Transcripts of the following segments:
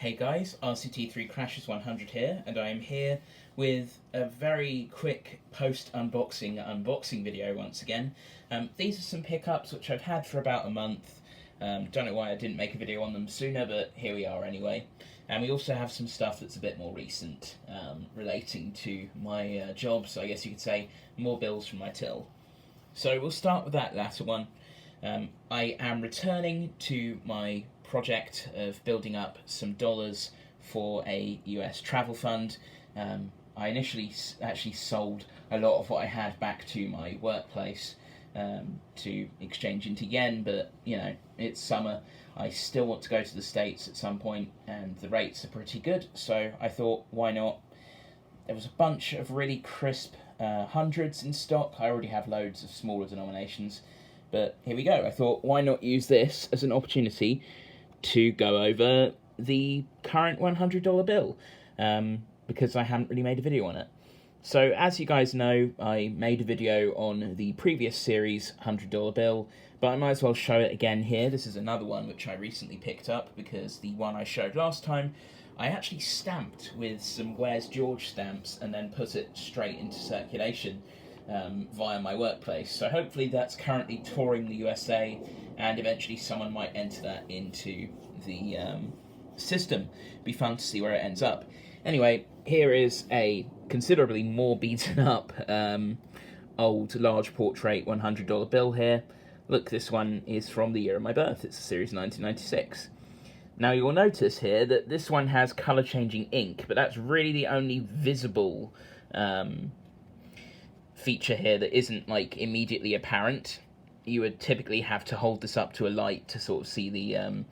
Hey guys, RCT3 Crashes 100 here, and I am here with a very quick post-unboxing video once again. These are some pickups which I've had for about a month. Don't know why I didn't make a video on them sooner, but here we are anyway. And we also have some stuff that's a bit more recent, relating to my job, so I guess you could say more bills from my till. So we'll start with that latter one. I am returning to my project of building up some dollars for a US travel fund. I initially actually sold a lot of what I had back to my workplace to exchange into yen, but you know, it's summer. I still want to go to the States at some point, and the rates are pretty good, so I thought, why not? There was a bunch of really crisp hundreds in stock. I already have loads of smaller denominations, but here we go. I thought, why not use this as an opportunity to go over the current $100 bill, because I haven't really made a video on it. So as you guys know, I made a video on the previous series $100 bill, but I might as well show it again here. This is another one which I recently picked up because the one I showed last time I actually stamped with some Where's George stamps and then put it straight into circulation via my workplace. So hopefully that's currently touring the USA, and eventually someone might enter that into the system. Be fun to see where it ends up. Anyway, here is a considerably more beaten up old large portrait $100 bill here. Look, this one is from the year of my birth. It's a series 1996. Now you'll notice here that this one has colour changing ink, but that's really the only visible feature here that isn't like immediately apparent. You would typically have to hold this up to a light to sort of see the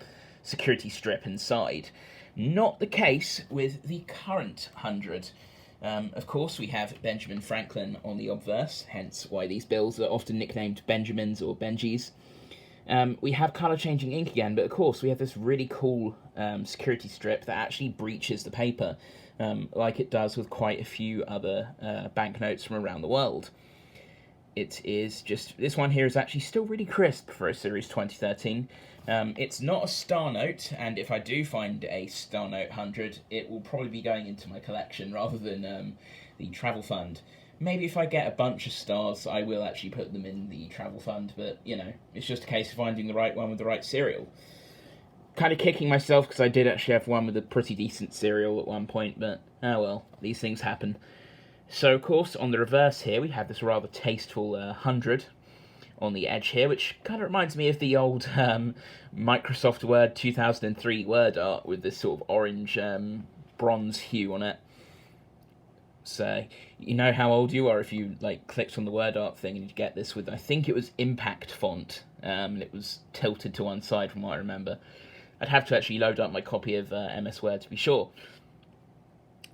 security strip inside. Not the case with the current 100. Of course, we have Benjamin Franklin on the obverse, hence why these bills are often nicknamed Benjamins or Benjis. We have colour-changing ink again, but of course we have this really cool security strip that actually breaches the paper, like it does with quite a few other banknotes from around the world. It is just, this one here is actually still really crisp for a Series 2013. It's not a star note, and if I do find a star note 100, it will probably be going into my collection rather than the travel fund. Maybe if I get a bunch of stars, I will actually put them in the travel fund, but, you know, it's just a case of finding the right one with the right serial. Kind of kicking myself because I did actually have one with a pretty decent serial at one point, but, oh well, these things happen. So, of course, on the reverse here, we have this rather tasteful 100 on the edge here, which kind of reminds me of the old Microsoft Word 2003 word art with this sort of orange bronze hue on it. So, you know how old you are if you like clicked on the word art thing and you get this with, I think it was impact font, and it was tilted to one side from what I remember. I'd have to actually load up my copy of MS Word to be sure.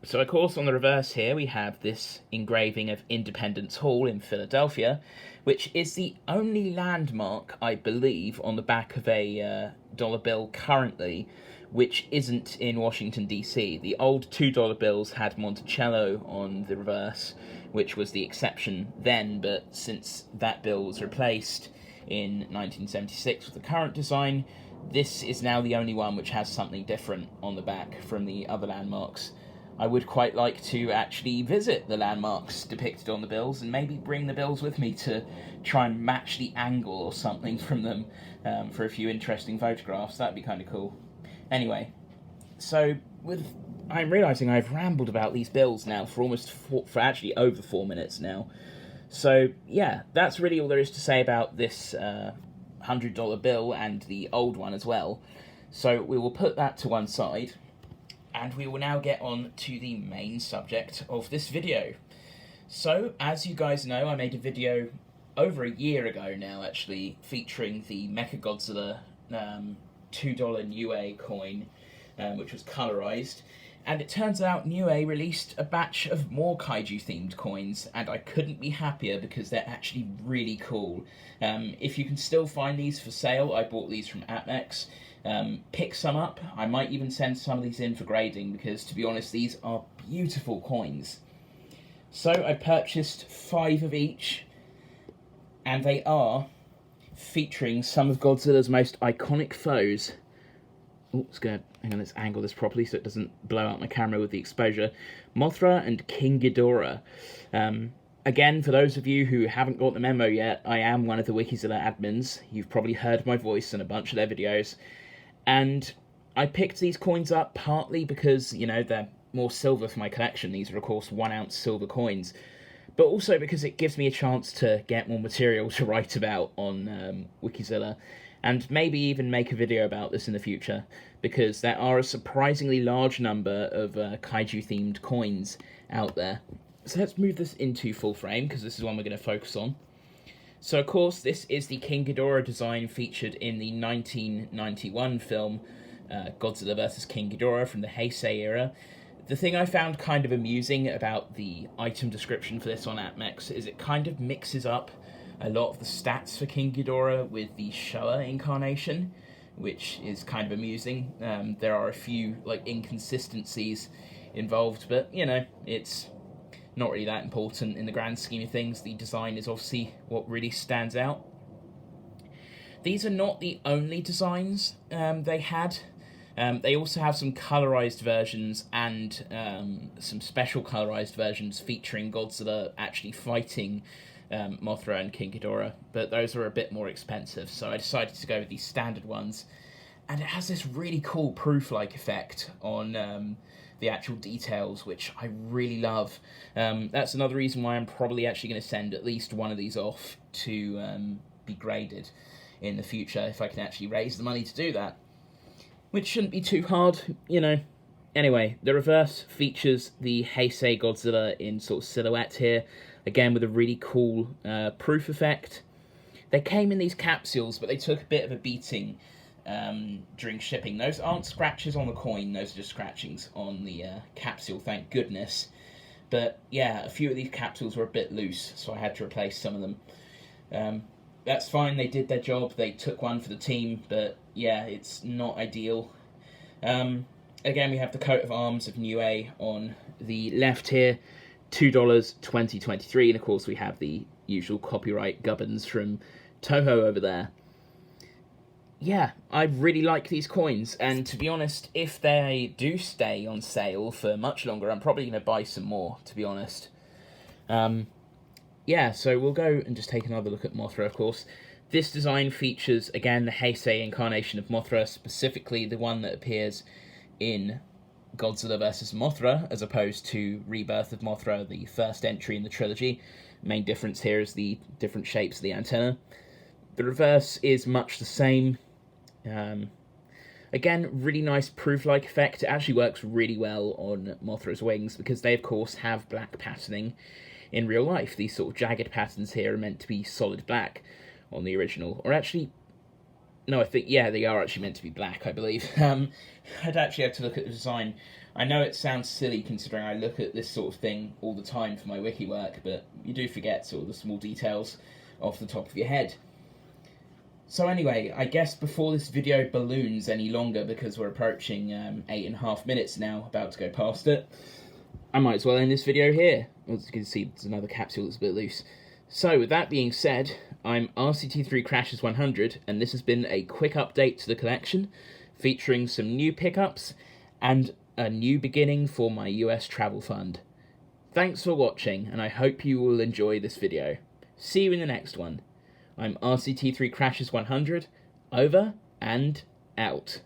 So, of course, on the reverse here, we have this engraving of Independence Hall in Philadelphia, which is the only landmark, I believe, on the back of a dollar bill currently, which isn't in Washington, D.C. The old $2 bills had Monticello on the reverse, which was the exception then, but since that bill was replaced in 1976 with the current design, this is now the only one which has something different on the back from the other landmarks. I would quite like to actually visit the landmarks depicted on the bills and maybe bring the bills with me to try and match the angle or something from them for a few interesting photographs. That'd be kind of cool. Anyway, so I'm realising I've rambled about these bills now for for actually over 4 minutes now. So yeah, that's really all there is to say about this $100 bill and the old one as well. So we will put that to one side. And we will now get on to the main subject of this video. So, as you guys know, I made a video over a year ago now, actually, featuring the Mechagodzilla $2 Niue coin, which was colorized. And it turns out Niue released a batch of more kaiju-themed coins, and I couldn't be happier because they're actually really cool. If you can still find these for sale, I bought these from APMEX. Pick some up. I might even send some of these in for grading because, to be honest, these are beautiful coins. So I purchased 5 of each, and they are featuring some of Godzilla's most iconic foes, Oh, hang on, let's angle this properly so it doesn't blow out my camera with the exposure. Mothra and King Ghidorah. Again, for those of you who haven't got the memo yet, I am one of the Wikizilla admins. You've probably heard my voice in a bunch of their videos. And I picked these coins up partly because, you know, they're more silver for my collection. These are, of course, 1 ounce silver coins. But also because it gives me a chance to get more material to write about on Wikizilla. And maybe even make a video about this in the future, because there are a surprisingly large number of kaiju-themed coins out there. So let's move this into full frame, because this is one we're going to focus on. So, of course, this is the King Ghidorah design featured in the 1991 film Godzilla vs. King Ghidorah from the Heisei era. The thing I found kind of amusing about the item description for this on APMEX is it kind of mixes up a lot of the stats for King Ghidorah with the Showa incarnation, which is kind of amusing. There are a few inconsistencies involved, but you know, it's not really that important in the grand scheme of things. The design is obviously what really stands out. These are not the only designs they had. They also have some colorized versions and some special colorized versions featuring Godzilla actually fighting Mothra and King Ghidorah, but those are a bit more expensive, so I decided to go with these standard ones. And it has this really cool proof-like effect on the actual details, which I really love. That's another reason why I'm probably actually going to send at least one of these off to be graded in the future, if I can actually raise the money to do that. Which shouldn't be too hard, you know. Anyway, the reverse features the Heisei Godzilla in sort of silhouette here, again with a really cool proof effect. They came in these capsules, but they took a bit of a beating during shipping. Those aren't scratches on the coin, those are just scratchings on the capsule, thank goodness. But yeah, a few of these capsules were a bit loose, so I had to replace some of them. That's fine, they did their job, they took one for the team, but yeah, it's not ideal. Again, we have the coat of arms of Niue on the left here, $2 2023, and of course we have the usual copyright gubbins from Toho over there. Yeah, I really like these coins, and to be honest, if they do stay on sale for much longer, I'm probably going to buy some more, to be honest. Yeah, so we'll go and just take another look at Mothra, of course. This design features, again, the Heisei incarnation of Mothra, specifically the one that appears in Godzilla vs. Mothra, as opposed to Rebirth of Mothra, the first entry in the trilogy. Main difference here is the different shapes of the antenna. The reverse is much the same. Again, really nice proof-like effect. It actually works really well on Mothra's wings, because they, of course, have black patterning in real life. These sort of jagged patterns here are meant to be solid black on the original. Or actually, no, I think, yeah, they are actually meant to be black, I believe. I'd actually have to look at the design. I know it sounds silly considering I look at this sort of thing all the time for my wiki work, but you do forget sort of the small details off the top of your head. So anyway, I guess before this video balloons any longer, because we're approaching 8.5 minutes now, about to go past it, I might as well end this video here. As you can see, there's another capsule that's a bit loose. So, with that being said, I'm RCT3 Crashes 100, and this has been a quick update to the collection, featuring some new pickups, and a new beginning for my US travel fund. Thanks for watching, and I hope you will enjoy this video. See you in the next one. I'm RCT3 Crashes 100, over and out.